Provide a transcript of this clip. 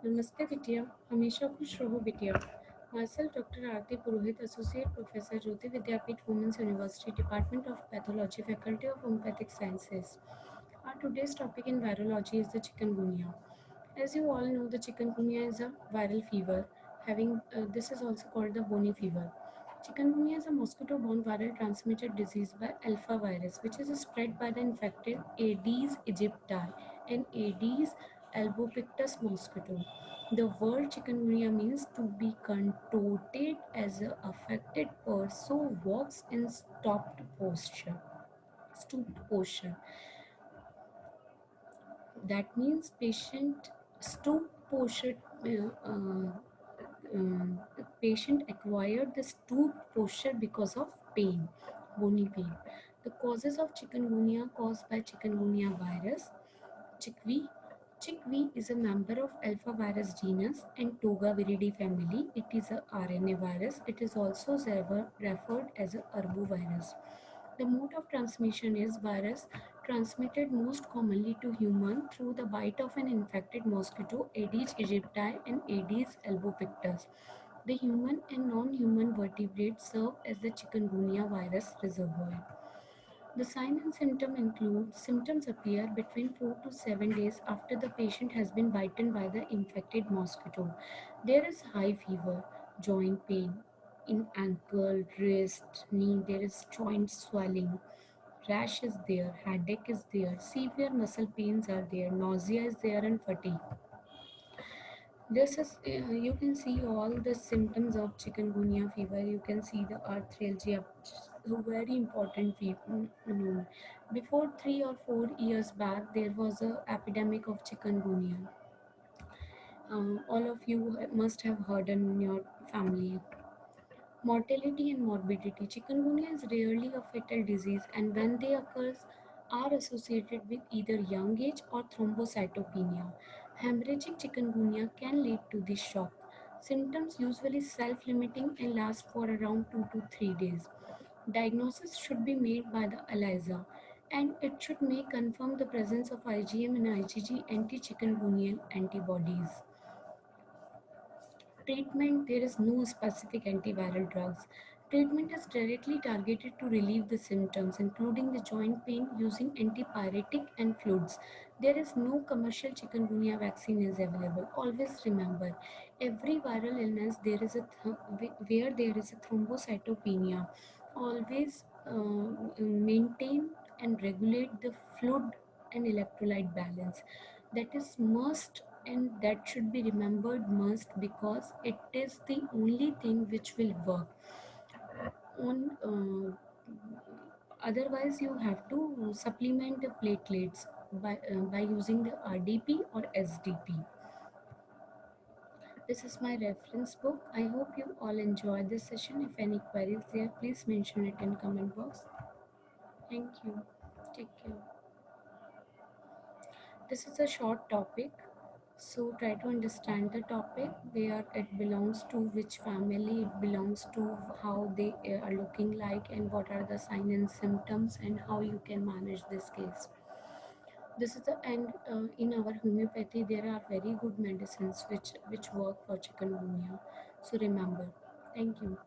नमस्ते बिटिया, हमेशा खुश रहो बिटिया। Myself Dr. Aarti Purohit, Associate Professor, Jyoti Vidyapeeth Women's University, Department of Pathology, Faculty of Homeopathic Sciences. Our today's topic in virology is the chikungunya. As you all know, the chikungunya is a viral fever. This is also called the bony fever. Chikungunya is a mosquito-borne viral transmitted disease by alpha virus, which is spread by the infected Aedes aegypti and Aedes albopictus mosquito. The word chikungunya means to be contorted as a affected person walks in stooped posture. That means patient stoop posture. Patient acquired the stoop posture because of pain, bony pain. The causes of chikungunya caused by chikungunya virus, chickpea. Chickpea is a member of alpha virus genus and Togaviridae family. It is a RNA virus. It is also referred as a arbovirus. The mode of transmission is virus transmitted most commonly to human through the bite of an infected mosquito, Aedes aegypti and Aedes albopictus. The human and non-human vertebrates serve as the chikungunya virus reservoir. The sign and symptom include symptoms appear between 4 to 7 days after the patient has been bitten by the infected mosquito. There is high fever, joint pain in ankle, wrist, knee. There is joint swelling, rash is there, headache is there, severe muscle pains are there, nausea is there, and fatigue. This is you can see all the symptoms of chikungunya fever. You can see the arthralgia, so very important fever. Before 3 or 4 years back, there was a epidemic of chikungunya. All of you must have heard in your family. Mortality and morbidity. Chikungunya is rarely a fatal disease, and when they occur, are associated with either young age or thrombocytopenia. Hemorrhagic chikungunya can lead to this shock. Symptoms usually self-limiting and last for around 2 to 3 days. Diagnosis should be made by the ELISA, and it should may confirm the presence of IgM and IgG anti-chikungunya antibodies. Treatment. There is no specific antiviral drugs. Treatment is directly targeted to relieve the symptoms, including the joint pain using antipyretic and fluids. There is no commercial chikungunya vaccine is available. Always remember, every viral illness there is where there is a thrombocytopenia. Always maintain and regulate the fluid and electrolyte balance. That is must, and that should be remembered must, because it is the only thing which will work on. Otherwise you have to supplement the platelets by using the RDP or SDP. This is my reference book. I hope you all enjoyed this session. If any queries there, please mention it in comment box. Thank you. Take care. This is a short topic, so try to understand the topic, where it belongs to, which family it belongs to, how they are looking like, and what are the signs and symptoms, and how you can manage this case. This is the end. In our homeopathy, there are very good medicines which work for chikungunya. So remember. Thank you.